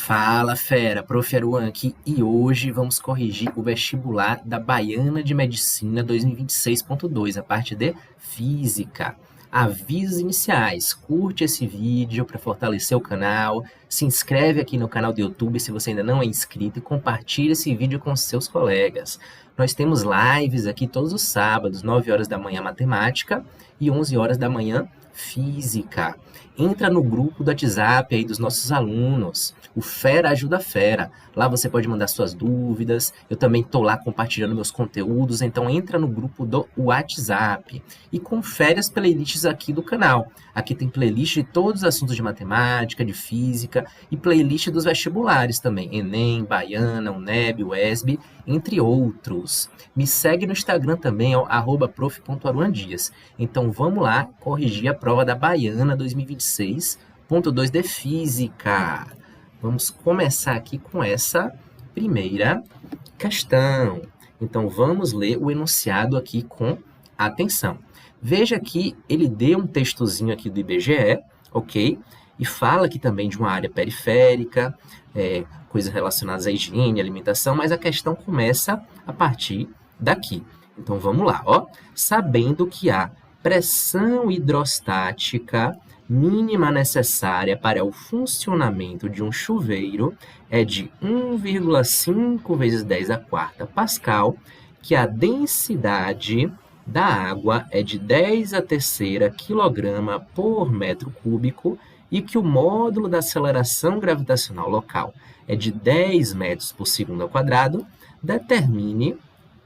Fala, fera! Prof. Aruan aqui e hoje vamos corrigir o vestibular da Baiana de Medicina 2026.2, a parte de Física. Avisos iniciais, curte esse vídeo para fortalecer o canal, se inscreve aqui no canal do YouTube se você ainda não é inscrito e compartilha esse vídeo com seus colegas. Nós temos lives aqui todos os sábados, 9 horas da manhã Matemática e 11 horas da manhã Física. Entra no grupo do WhatsApp aí dos nossos alunos, o Fera Ajuda Fera. Lá você pode mandar suas dúvidas, eu também estou lá compartilhando meus conteúdos, então entra no grupo do WhatsApp e confere as playlists aqui do canal. Aqui tem playlist de todos os assuntos de matemática, de física e playlist dos vestibulares também, Enem, Baiana, UNEB, UESB, entre outros. Me segue no Instagram também, @prof.aruandias. Então vamos lá corrigir a prova da Baiana 2026.2 de Física. Vamos começar aqui com essa primeira questão. Então, vamos ler o enunciado aqui com atenção. Veja que ele deu um textozinho aqui do IBGE, ok? E fala aqui também de uma área periférica, coisas relacionadas à higiene, alimentação, mas a questão começa a partir daqui. Então, vamos lá, ó. Sabendo que a pressão hidrostática mínima necessária para o funcionamento de um chuveiro é de 1,5 vezes 10 à quarta Pascal, que a densidade da água é de 10 à terceira quilograma por metro cúbico e que o módulo da aceleração gravitacional local é de 10 metros por segundo ao quadrado, determine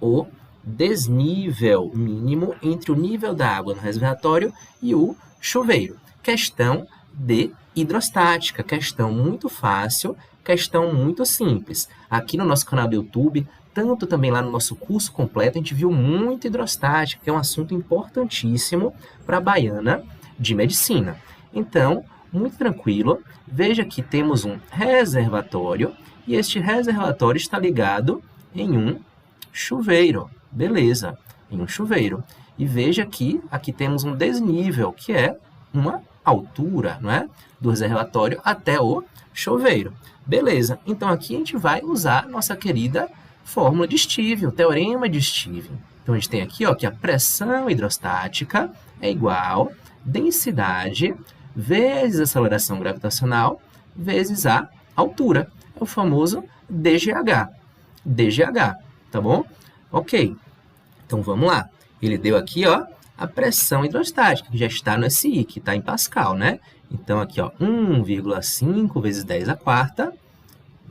o desnível mínimo entre o nível da água no reservatório e o chuveiro. Questão de hidrostática, questão muito fácil, questão muito simples. Aqui no nosso canal do YouTube, tanto também lá no nosso curso completo, a gente viu muito hidrostática, que é um assunto importantíssimo para a Baiana de Medicina. Então, muito tranquilo, veja que temos um reservatório e este reservatório está ligado em um chuveiro. Beleza, em um chuveiro. E veja que aqui temos um desnível, que é uma altura, não é? Do reservatório até o chuveiro. Beleza, então aqui a gente vai usar nossa querida fórmula de Stevens, o teorema de Stevens. Então a gente tem aqui ó, que a pressão hidrostática é igual a densidade vezes a aceleração gravitacional vezes a altura. É o famoso DGH. DGH, tá bom? Ok, então vamos lá. Ele deu aqui, ó, a pressão hidrostática, que já está no SI, que está em Pascal, né? Então, aqui, ó, 1,5 vezes 10 à quarta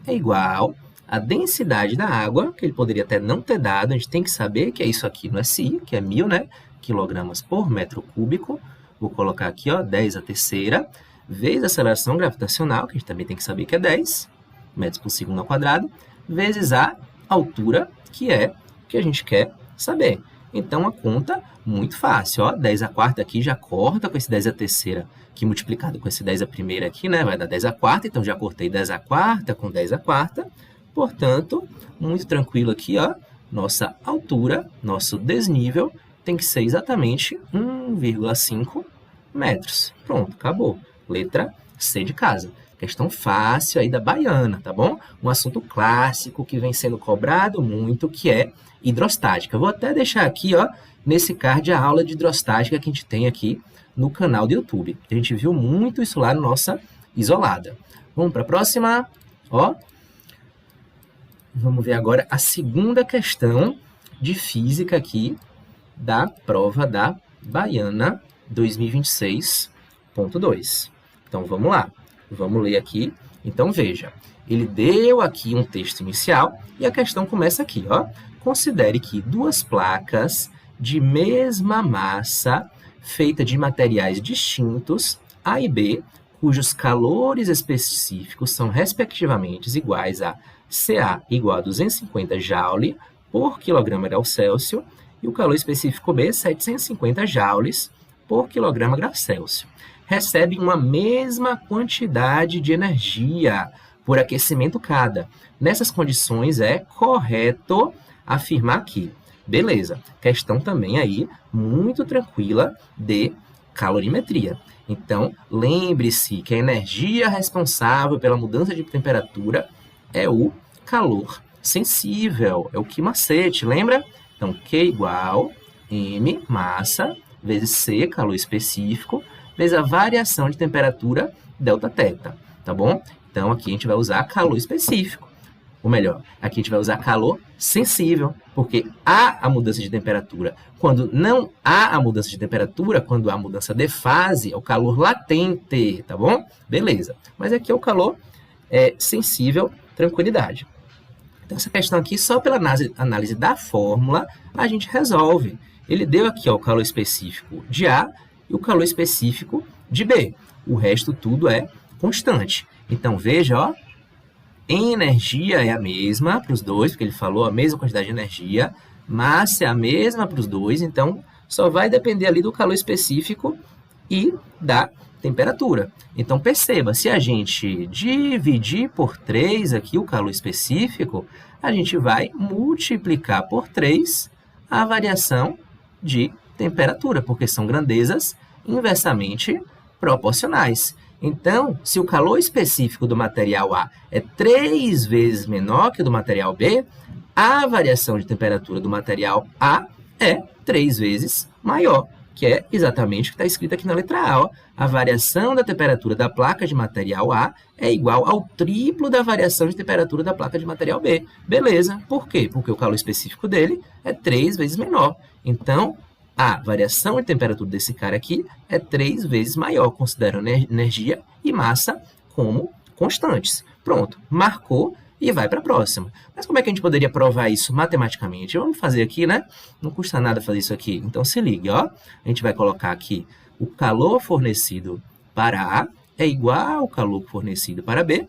é igual a densidade da água, que ele poderia até não ter dado, a gente tem que saber que é isso aqui no SI, que é 1000, né? Quilogramas por metro cúbico. Vou colocar aqui, ó, 10 à terceira, vezes a aceleração gravitacional, que a gente também tem que saber que é 10 metros por segundo ao quadrado, vezes a altura, que é o que a gente quer saber. Então, a conta muito fácil, ó, 10 à quarta aqui já corta com esse 10 à terceira, que multiplicado com esse 10 à primeira aqui, né, vai dar 10 à quarta, então já cortei 10 à quarta com 10 à quarta, portanto, muito tranquilo aqui, ó, nossa altura, nosso desnível, tem que ser exatamente 1,5 metros. Pronto, acabou. Letra C de casa. Questão fácil aí da Baiana, tá bom? Um assunto clássico que vem sendo cobrado muito, que é hidrostática. Vou até deixar aqui, ó, nesse card a aula de hidrostática que a gente tem aqui no canal do YouTube. A gente viu muito isso lá na nossa isolada. Vamos para a próxima, ó. Vamos ver agora a segunda questão de física aqui da prova da Baiana 2026.2. Então, vamos lá. Vamos ler aqui. Então, veja. Ele deu aqui um texto inicial e a questão começa aqui, ó. Considere que duas placas de mesma massa, feita de materiais distintos, A e B, cujos calores específicos são respectivamente iguais a Ca igual a 250 joule por quilograma grau Celsius e o calor específico B 750 joules por quilograma grau Celsius. Recebem uma mesma quantidade de energia por aquecimento cada. Nessas condições é correto afirmar que, beleza, questão também aí muito tranquila de calorimetria. Então, lembre-se que a energia responsável pela mudança de temperatura é o calor sensível, é o Q macete, lembra? Então, Q igual M, massa, vezes C, calor específico, vezes a variação de temperatura, ΔT, tá bom? Então, aqui a gente vai usar calor específico. Ou melhor, aqui a gente vai usar calor sensível, porque há a mudança de temperatura. Quando não há a mudança de temperatura, quando há a mudança de fase, é o calor latente, tá bom? Beleza. Mas aqui é o calor sensível, tranquilidade. Então, essa questão aqui, só pela análise da fórmula, a gente resolve. Ele deu aqui ó, o calor específico de A e o calor específico de B. O resto tudo é constante. Então, veja, ó, energia é a mesma para os dois, porque ele falou a mesma quantidade de energia, massa é a mesma para os dois, então só vai depender ali do calor específico e da temperatura. Então, perceba, se a gente dividir por 3 aqui o calor específico, a gente vai multiplicar por 3 a variação de temperatura, porque são grandezas inversamente proporcionais. Então, se o calor específico do material A é 3 vezes menor que o do material B, a variação de temperatura do material A é 3 vezes maior, que é exatamente o que está escrito aqui na letra A. Ó. A variação da temperatura da placa de material A é igual ao triplo da variação de temperatura da placa de material B. Beleza. Por quê? Porque o calor específico dele é 3 vezes menor. Então, a variação de temperatura desse cara aqui é 3 vezes maior, considerando energia e massa como constantes. Pronto, marcou e vai para a próxima. Mas como é que a gente poderia provar isso matematicamente? Vamos fazer aqui, né? Não custa nada fazer isso aqui. Então, se ligue, ó. A gente vai colocar aqui o calor fornecido para A é igual ao calor fornecido para B.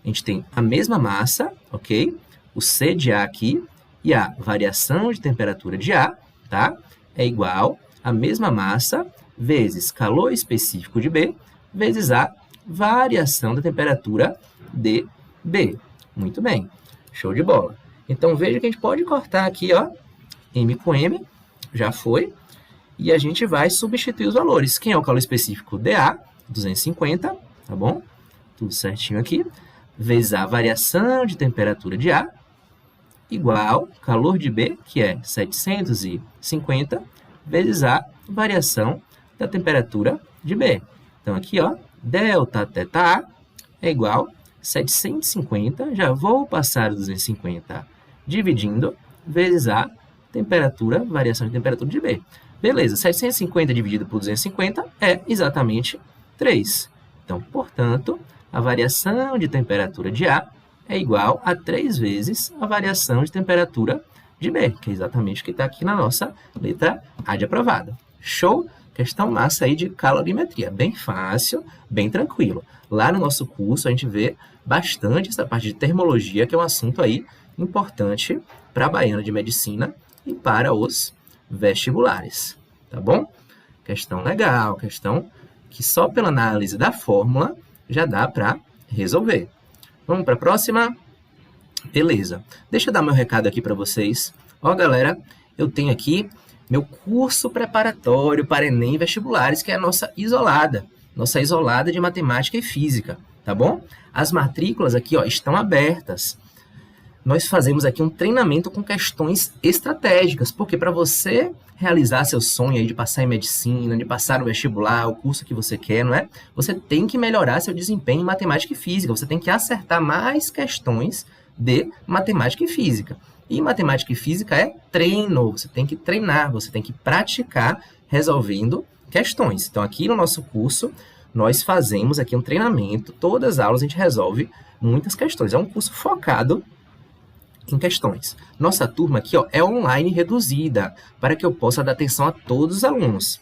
A gente tem a mesma massa, ok? O C de A aqui e a variação de temperatura de A, tá? É igual a mesma massa vezes calor específico de B vezes a variação da temperatura de B. Muito bem, show de bola. Então, veja que a gente pode cortar aqui, ó, M com M, já foi, e a gente vai substituir os valores. Quem é o calor específico? dA, 250, tá bom? Tudo certinho aqui. Vezes a variação de temperatura de A, igual calor de B, que é 750, vezes a variação da temperatura de B. Então, aqui, ó, ΔTa é igual a 750, já vou passar o 250 dividindo, vezes a temperatura, variação de temperatura de B. Beleza, 750 dividido por 250 é exatamente 3. Então, portanto, a variação de temperatura de A é igual a 3 vezes a variação de temperatura de B, que é exatamente o que está aqui na nossa letra A de aprovada. Show? Questão massa aí de calorimetria. Bem fácil, bem tranquilo. Lá no nosso curso a gente vê bastante essa parte de termologia, que é um assunto aí importante para a Baiana de Medicina e para os vestibulares. Tá bom? Questão legal, questão que só pela análise da fórmula já dá para resolver. Vamos para a próxima? Beleza. Deixa eu dar meu recado aqui para vocês. Ó, galera, eu tenho aqui meu curso preparatório para Enem e vestibulares, que é a nossa isolada de matemática e física, tá bom? As matrículas aqui, ó, estão abertas. Nós fazemos aqui um treinamento com questões estratégicas, porque para você realizar seu sonho aí de passar em medicina, de passar no vestibular, o curso que você quer, não é? Você tem que melhorar seu desempenho em matemática e física, você tem que acertar mais questões de matemática e física. E matemática e física é treino, você tem que treinar, você tem que praticar resolvendo questões. Então, aqui no nosso curso, nós fazemos aqui um treinamento, todas as aulas a gente resolve muitas questões. É um curso focado em questões. Nossa turma aqui, ó, é online reduzida, para que eu possa dar atenção a todos os alunos.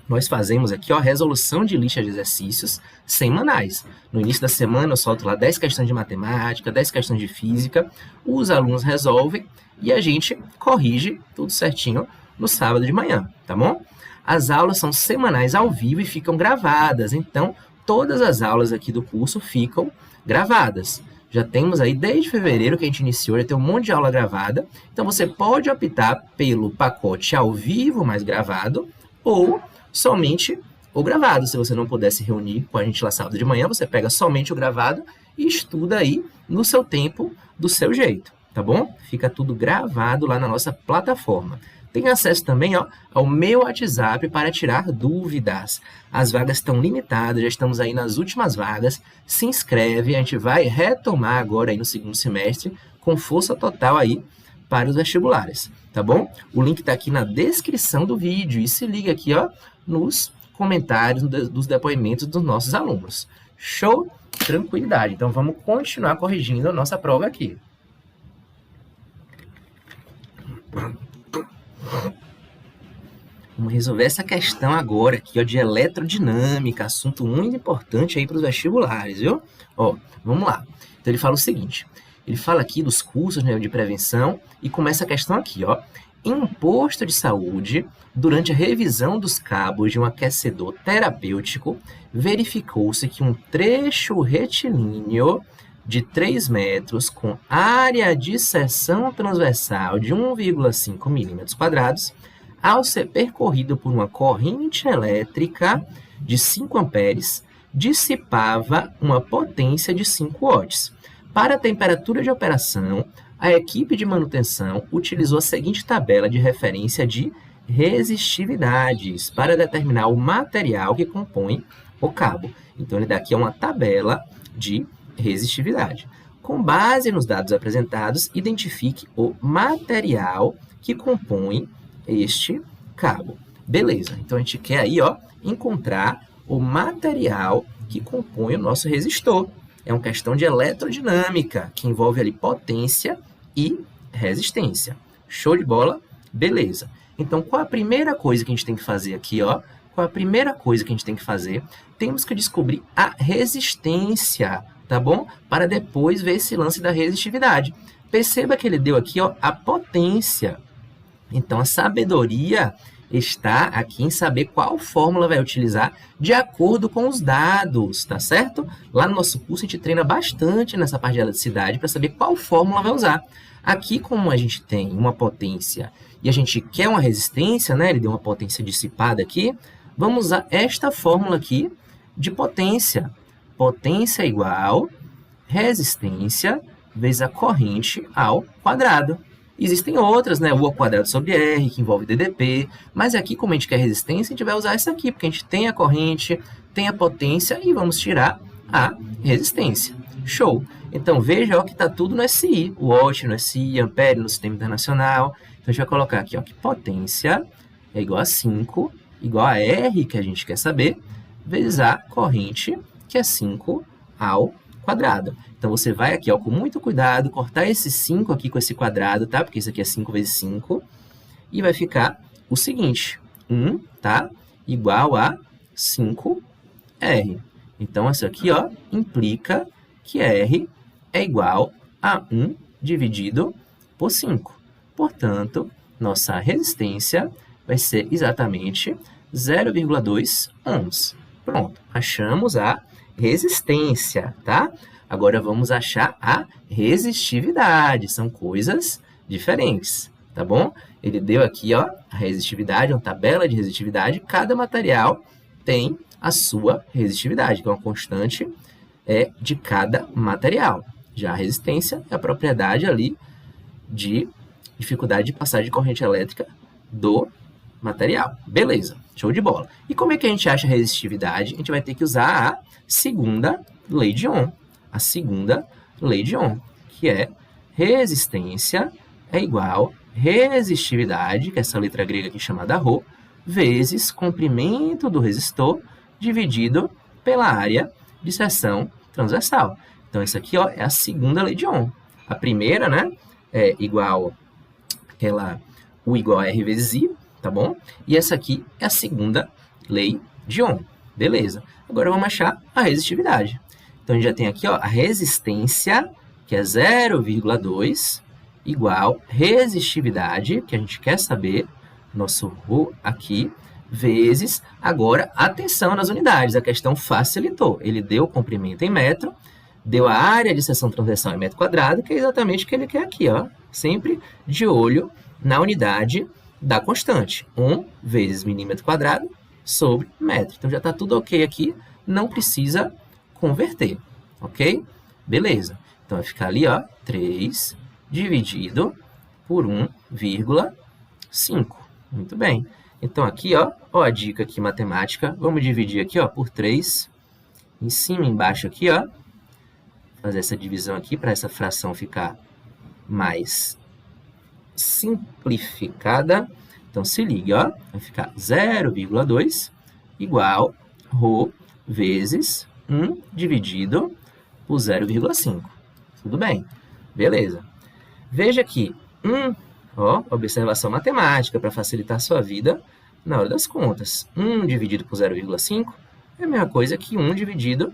Nós fazemos aqui, ó, resolução de lista de exercícios semanais. No início da semana eu solto lá 10 questões de matemática, 10 questões de física, os alunos resolvem e a gente corrige tudo certinho no sábado de manhã, tá bom? As aulas são semanais ao vivo e ficam gravadas, então todas as aulas aqui do curso ficam gravadas. Já temos aí desde fevereiro que a gente iniciou, já tem um monte de aula gravada, então você pode optar pelo pacote ao vivo mais gravado ou somente o gravado. Se você não puder se reunir com a gente lá sábado de manhã, você pega somente o gravado e estuda aí no seu tempo, do seu jeito, tá bom? Fica tudo gravado lá na nossa plataforma. Tem acesso também, ó, ao meu WhatsApp para tirar dúvidas. As vagas estão limitadas, já estamos aí nas últimas vagas. Se inscreve, a gente vai retomar agora aí no segundo semestre com força total aí para os vestibulares, tá bom? O link está aqui na descrição do vídeo e se liga aqui, ó, nos comentários dos depoimentos dos nossos alunos. Show? Tranquilidade. Então, vamos continuar corrigindo a nossa prova aqui. Vamos resolver essa questão agora aqui, ó, de eletrodinâmica, assunto muito importante aí para os vestibulares, viu? Ó, vamos lá. Então, ele fala o seguinte, ele fala aqui dos cursos, né, de prevenção e começa a questão aqui, ó. Em um posto de saúde, durante a revisão dos cabos de um aquecedor terapêutico, verificou-se que um trecho retilíneo de 3 metros com área de seção transversal de 1,5 milímetros quadrados, ao ser percorrido por uma corrente elétrica de 5 amperes, dissipava uma potência de 5 watts. Para a temperatura de operação, a equipe de manutenção utilizou a seguinte tabela de referência de resistividades para determinar o material que compõe o cabo. Então, ele dá aqui uma tabela de resistividade. Com base nos dados apresentados, identifique o material que compõe este cabo. Beleza, então a gente quer aí, ó, encontrar o material que compõe o nosso resistor. É uma questão de eletrodinâmica, que envolve ali potência e resistência. Show de bola? Beleza. Então, qual a primeira coisa que a gente tem que fazer aqui, ó? Qual a primeira coisa que a gente tem que fazer? Temos que descobrir a resistência, tá bom? Para depois ver esse lance da resistividade. Perceba que ele deu aqui, ó, a potência. Então, a sabedoria está aqui em saber qual fórmula vai utilizar de acordo com os dados, tá certo? Lá no nosso curso a gente treina bastante nessa parte de eletricidade para saber qual fórmula vai usar. Aqui, como a gente tem uma potência e a gente quer uma resistência, né? Ele deu uma potência dissipada aqui, vamos usar esta fórmula aqui de potência. Potência igual resistência vezes a corrente ao quadrado. Existem outras, né? U ao quadrado sobre R, que envolve DDP, mas aqui, como a gente quer resistência, a gente vai usar essa aqui, porque a gente tem a corrente, tem a potência e vamos tirar a resistência. Show! Então, veja ó, que está tudo no SI, o watt no SI, ampere no sistema internacional. Então, a gente vai colocar aqui ó, que potência é igual a 5, igual a R, que a gente quer saber, vezes a corrente, que é 5 ao quadrado. Então, você vai aqui, ó, com muito cuidado, cortar esse 5 aqui com esse quadrado, tá? Porque isso aqui é 5 vezes 5. E vai ficar o seguinte, 1, tá? Igual a 5R. Então, isso aqui, ó, implica que R é igual a 1 dividido por 5. Portanto, nossa resistência vai ser exatamente 0,2 ohms. Pronto, achamos a resistência, tá? Agora vamos achar a resistividade, são coisas diferentes, tá bom? Ele deu aqui, ó, a resistividade, uma tabela de resistividade, cada material tem a sua resistividade, que é uma constante de cada material. Já a resistência é a propriedade ali de dificuldade de passagem de corrente elétrica do material. Beleza, show de bola. E como é que a gente acha a resistividade? A gente vai ter que usar a segunda lei de Ohm. A segunda lei de Ohm, que é resistência é igual resistividade, que é essa letra grega aqui chamada ρ, vezes comprimento do resistor dividido pela área de seção transversal. Então, isso aqui ó, é a segunda lei de Ohm. A primeira, né, é igual U igual a R vezes I, tá bom? E essa aqui é a segunda lei de Ohm. Beleza. Agora vamos achar a resistividade. Então, a gente já tem aqui ó, a resistência, que é 0,2, igual resistividade, que a gente quer saber, nosso ρ aqui, vezes, agora, atenção nas unidades, a questão facilitou. Ele deu o comprimento em metro, deu a área de seção transversal em metro quadrado, que é exatamente o que ele quer aqui, ó. Sempre de olho na unidade da constante. 1 vezes milímetro quadrado sobre metro. Então, já está tudo ok aqui, não precisa converter, ok? Beleza. Então, vai ficar ali, ó, 3 dividido por 1,5. Muito bem. Então, aqui, ó a dica aqui matemática. Vamos dividir aqui, ó, por 3. Em cima e embaixo aqui, ó. Fazer essa divisão aqui para essa fração ficar mais simplificada. Então, se ligue, ó. Vai ficar 0,2 igual ρ vezes 1 dividido por 0,5. Tudo bem? Beleza. Veja que observação matemática para facilitar a sua vida na hora das contas. 1 dividido por 0,5 é a mesma coisa que 1 dividido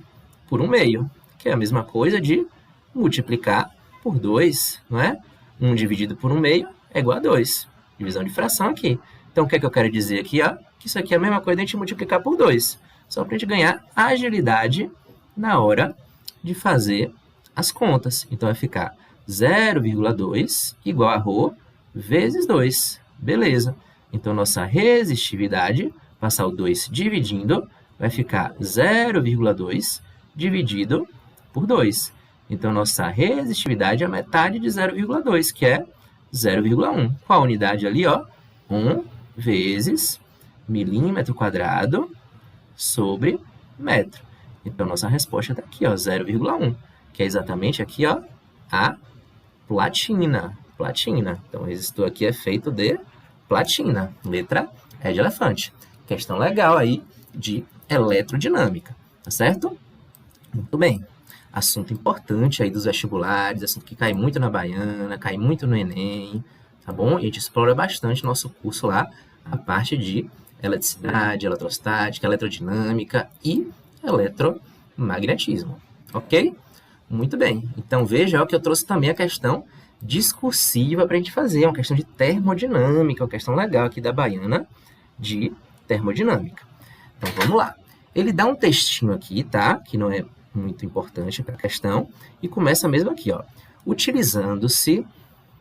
por 1/2, que é a mesma coisa de multiplicar por 2, não é? 1 dividido por 1/2 é igual a 2. Divisão de fração aqui. Então, o que é que eu quero dizer aqui? Ó? Que isso aqui é a mesma coisa de a gente multiplicar por 2. Só para a gente ganhar agilidade na hora de fazer as contas. Então, vai ficar 0,2 igual a ρ vezes 2. Beleza. Então, nossa resistividade, passar o 2 dividindo, vai ficar 0,2 dividido por 2. Então, nossa resistividade é a metade de 0,2, que é 0,1. Qual a unidade ali? 1 vezes milímetro quadrado sobre metro. Então, nossa resposta está aqui, 0,1, que é exatamente aqui, a platina. Então, o resistor aqui é feito de platina. Letra E de elefante. Questão legal aí de eletrodinâmica, tá certo? Muito bem. Assunto importante aí dos vestibulares, assunto que cai muito na Baiana, cai muito no Enem, tá bom? E a gente explora bastante no nosso curso lá, a parte de eletricidade, eletrostática, eletrodinâmica e eletromagnetismo, ok? Muito bem. Então, veja que eu trouxe também a questão discursiva para a gente fazer, uma questão de termodinâmica, uma questão legal aqui da Baiana de termodinâmica. Então, vamos lá. Ele dá um textinho aqui, tá? Que não é muito importante para a questão, e começa mesmo aqui, utilizando-se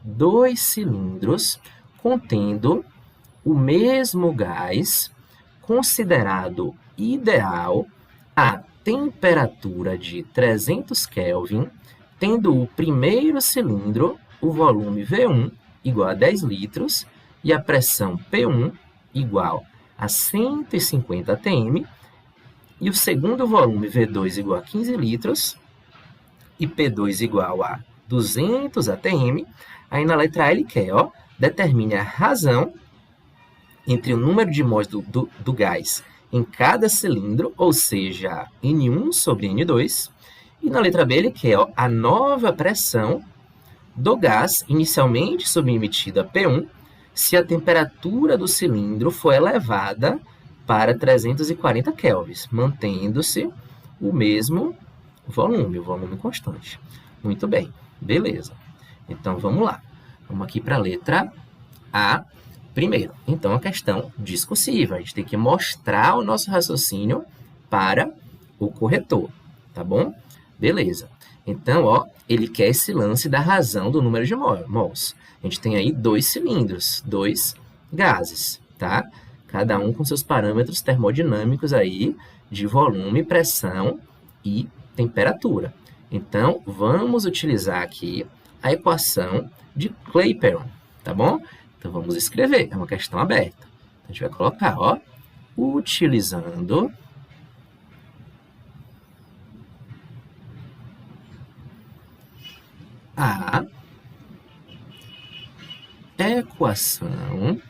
2 cilindros contendo o mesmo gás, considerado ideal a temperatura de 300 Kelvin, tendo o primeiro cilindro, o volume V1 igual a 10 litros e a pressão P1 igual a 150 atm, e o segundo volume, V2, igual a 15 litros, e P2 igual a 200 atm. Aí, na letra A, ele quer, determine a razão entre o número de mols do gás em cada cilindro, ou seja, N1 sobre N2. E na letra B, ele quer a nova pressão do gás inicialmente submetida a P1, se a temperatura do cilindro for elevada para 340 kelvins, mantendo-se o mesmo volume, o volume constante. Muito bem, beleza. Então, vamos lá. Vamos aqui para a letra A primeiro. Então, a questão discursiva. A gente tem que mostrar o nosso raciocínio para o corretor, tá bom? Beleza. Então, ele quer esse lance da razão do número de mols. A gente tem aí 2 cilindros, 2 gases, tá? Cada um com seus parâmetros termodinâmicos aí de volume, pressão e temperatura. Então, vamos utilizar aqui a equação de Clapeyron, tá bom? Então, vamos escrever, é uma questão aberta. A gente vai colocar, utilizando a equação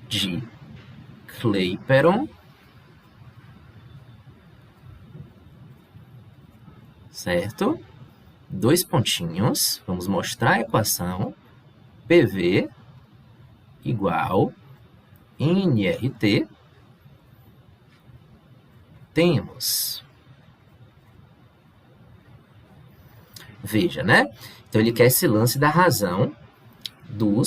de Clapeyron, certo? 2 pontinhos, vamos mostrar a equação PV igual nRT, temos, veja, né? Então, ele quer esse lance da razão do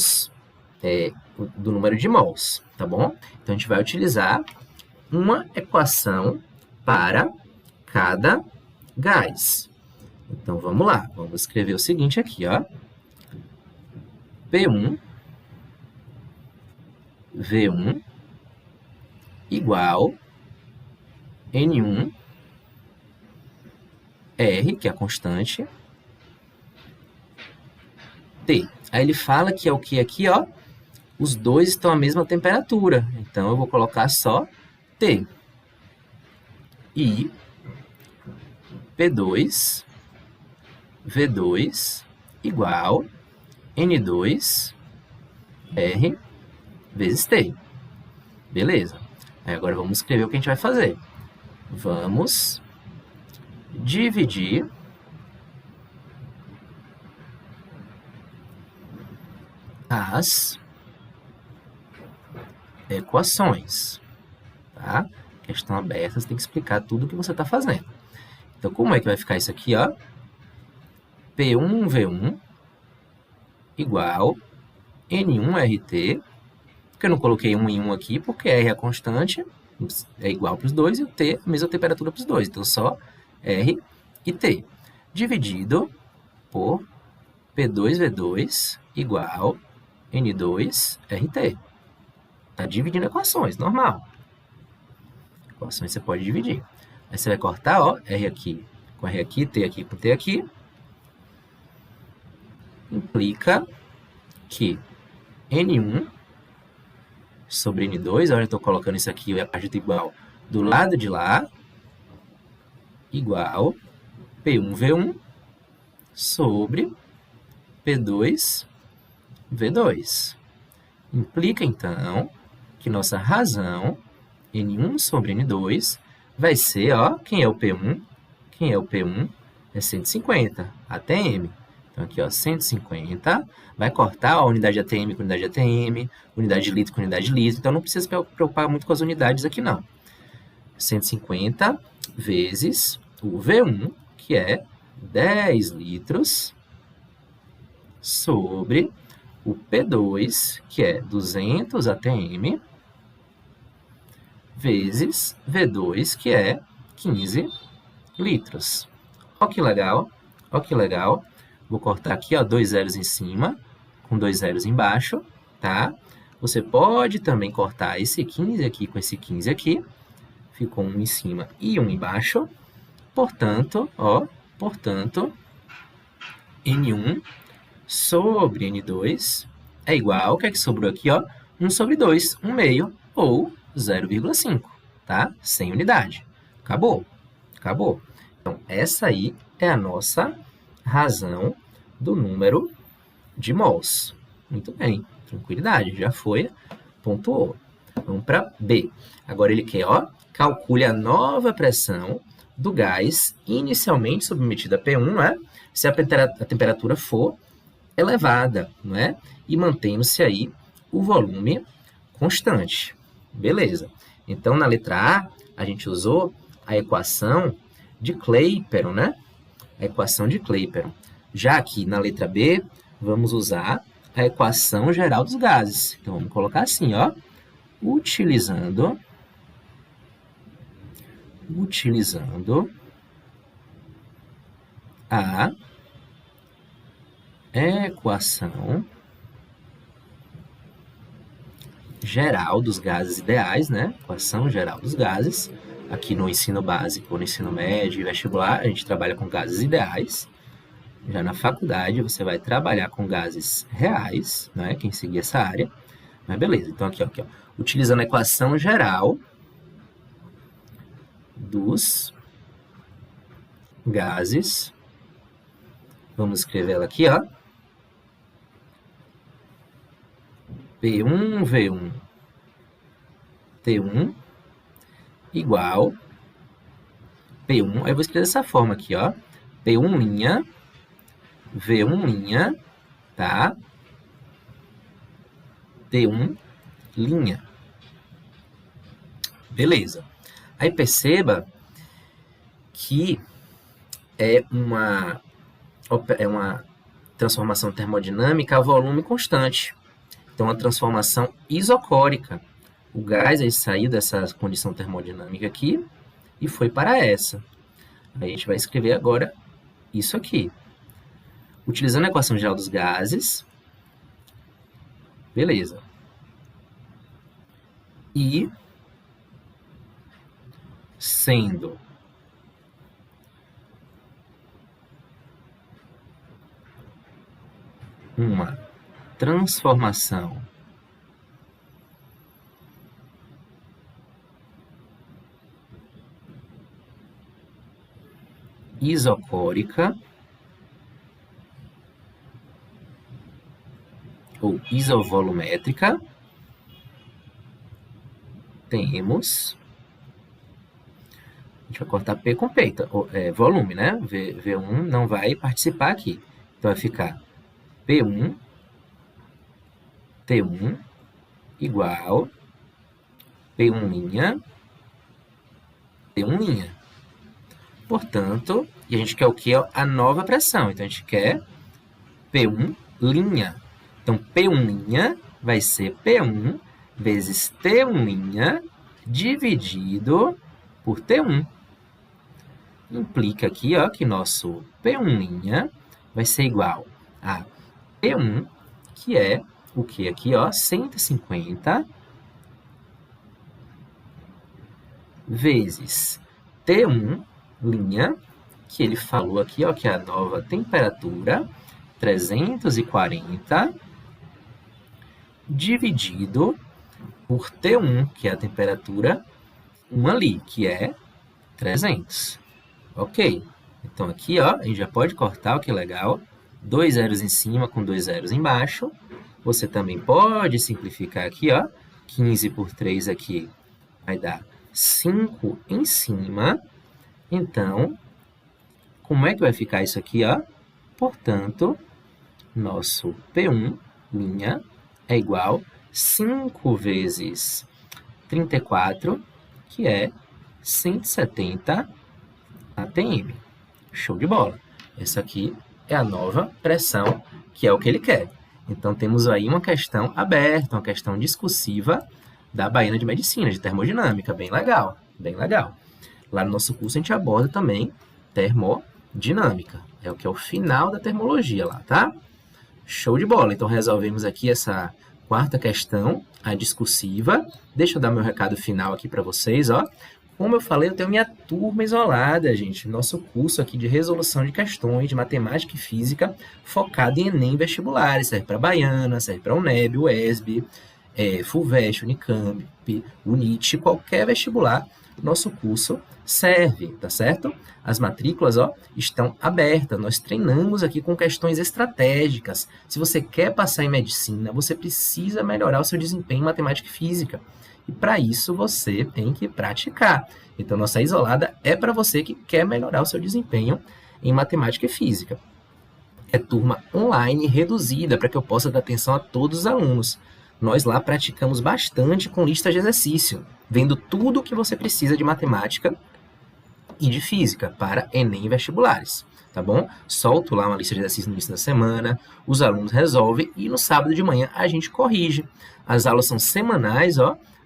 número de mols, tá bom? Então, a gente vai utilizar uma equação para cada gás. Então, vamos lá. Vamos escrever o seguinte aqui, P1 V1 igual N1 R, que é a constante, T. Aí ele fala que é o que aqui, ó? Os dois estão à mesma temperatura. Então, eu vou colocar só T. E P2, V2 igual N2 R vezes T. Beleza. Aí agora vamos escrever o que a gente vai fazer. Vamos dividir as equações, tá? Questão aberta, você tem que explicar tudo o que você está fazendo. Então, como é que vai ficar isso aqui, ó? P1V1 igual N1RT, que eu não coloquei 1 em 1 aqui, porque R é a constante, é igual para os dois, e o T é a mesma temperatura para os dois. Então, só R e T, dividido por P2V2 igual N2RT. Está dividindo equações, normal. Equações você pode dividir. Aí você vai cortar, ó, R aqui com R aqui, T aqui com T aqui. Implica que N1 sobre N2, olha, eu estou colocando isso aqui, a parte igual do lado de lá, igual P1V1 sobre P2V2. Implica, então, que nossa razão, N1 sobre N2, vai ser, ó, quem é o P1? Quem é o P1? É 150, ATM. Então, aqui, ó, 150, vai cortar a unidade de ATM com unidade de ATM, unidade de litro com unidade de litro, então não precisa se preocupar muito com as unidades aqui, não. 150 vezes o V1, que é 10 litros, sobre o P2, que é 200 ATM, vezes V2, que é 15 litros. Olha que legal, olha que legal. Vou cortar aqui, ó, 2 zeros em cima, com 2 zeros embaixo, tá? Você pode também cortar esse 15 aqui com esse 15 aqui. Ficou um em cima e um embaixo. Portanto, ó, portanto, N1 sobre N2 é igual, o que é que sobrou aqui, ó? 1 sobre 2, 1 meio, ou 0,5, tá? Sem unidade. Acabou, acabou. Então, essa aí é a nossa razão do número de mols. Muito bem, tranquilidade, já foi, pontuou. Vamos para B. Agora ele quer, ó, calcule a nova pressão do gás inicialmente submetido a P1, não é? Se a temperatura for elevada, não é? E mantendo-se aí o volume constante. Beleza. Então, na letra A, a gente usou a equação de Clapeyron, né? A equação de Clapeyron. Já aqui na letra B, vamos usar a equação geral dos gases. Então, vamos colocar assim, ó. Utilizando a equação geral dos gases ideais, né? Equação geral dos gases. Aqui no ensino básico, no ensino médio e vestibular, a gente trabalha com gases ideais. Já na faculdade, você vai trabalhar com gases reais, né? Quem seguir essa área. Mas beleza, então aqui, ó, utilizando a equação geral dos gases, vamos escrever ela aqui, ó. P1V1 T1 igual P1, aí eu vou escrever dessa forma aqui, ó. P1', V1', tá? T1'. Beleza. Aí perceba que é uma transformação termodinâmica a volume constante. Então, a transformação isocórica. O gás aí saiu dessa condição termodinâmica aqui e foi para essa. Aí a gente vai escrever agora isso aqui. Utilizando a equação geral dos gases, beleza. e sendo uma transformação isocórica ou isovolumétrica, temos, a gente vai cortar P com P, volume, né? V1 não vai participar aqui. Então, vai ficar P1, T1 igual P1', T1'. Portanto, e a gente quer o que? A nova pressão. Então, a gente quer P1'. Então, P1' vai ser P1 vezes T1' dividido por T1. Implica aqui que nosso P1' vai ser igual a P1, que é o que aqui? 150 vezes T1', que ele falou aqui, que é a nova temperatura, 340, dividido por T1, que é a temperatura 1 ali, que é 300. Ok. Então, aqui, a gente já pode cortar, que legal. 2 zeros em cima com 2 zeros embaixo. Você também pode simplificar aqui, 15 por 3 aqui vai dar 5 em cima. Então, como é que vai ficar isso aqui, Portanto, nosso P1' é igual a 5 vezes 34, que é 170 atm. Show de bola! Essa aqui é a nova pressão, que é o que ele quer. Então, temos aí uma questão aberta, uma questão discursiva da Baiana de Medicina, de termodinâmica. Bem legal, bem legal. Lá no nosso curso, a gente aborda também termodinâmica. É o que é o final da termologia lá, tá? Show de bola! Então, resolvemos aqui essa quarta questão, a discursiva. Deixa eu dar meu recado final aqui para vocês, Como eu falei, eu tenho minha turma isolada, gente. Nosso curso aqui de resolução de questões de matemática e física focado em Enem vestibulares. Serve para Baiana, serve para UNEB, UESB, FUVEST, Unicamp, UNIT, qualquer vestibular. Nosso curso serve, tá certo? As matrículas, estão abertas. Nós treinamos aqui com questões estratégicas. Se você quer passar em medicina, você precisa melhorar o seu desempenho em matemática e física. E para isso você tem que praticar. Então, nossa isolada é para você que quer melhorar o seu desempenho em matemática e física. É turma online reduzida para que eu possa dar atenção a todos os alunos. Nós lá praticamos bastante com listas de exercício, vendo tudo o que você precisa de matemática e de física para Enem vestibulares, tá bom? Solto lá uma lista de exercícios no início da semana, os alunos resolvem e no sábado de manhã a gente corrige. As aulas são semanais,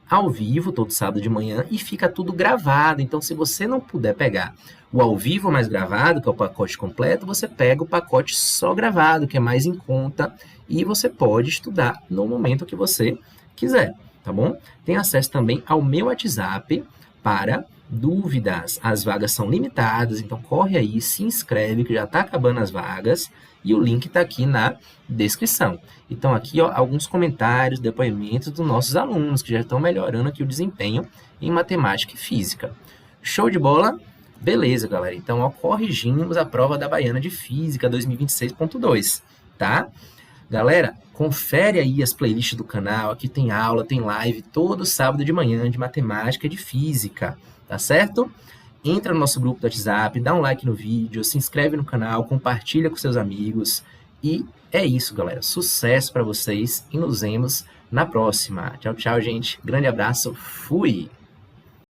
ao vivo, todo sábado de manhã, e fica tudo gravado. Então, se você não puder pegar o ao vivo mais gravado, que é o pacote completo, você pega o pacote só gravado, que é mais em conta, e você pode estudar no momento que você quiser, tá bom? Tem acesso também ao meu WhatsApp para dúvidas. As vagas são limitadas, então corre aí, se inscreve, que já está acabando as vagas, e o link está aqui na descrição. Então, aqui, alguns comentários, depoimentos dos nossos alunos, que já estão melhorando aqui o desempenho em matemática e física. Show de bola? Beleza, galera. Então, corrigimos a prova da Baiana de Física 2026.2, tá? Galera, confere aí as playlists do canal. Aqui tem aula, tem live todo sábado de manhã de matemática e de física, tá certo? Entra no nosso grupo do WhatsApp, dá um like no vídeo, se inscreve no canal, compartilha com seus amigos. E é isso, galera. Sucesso para vocês e nos vemos na próxima. Tchau, tchau, gente. Grande abraço. Fui!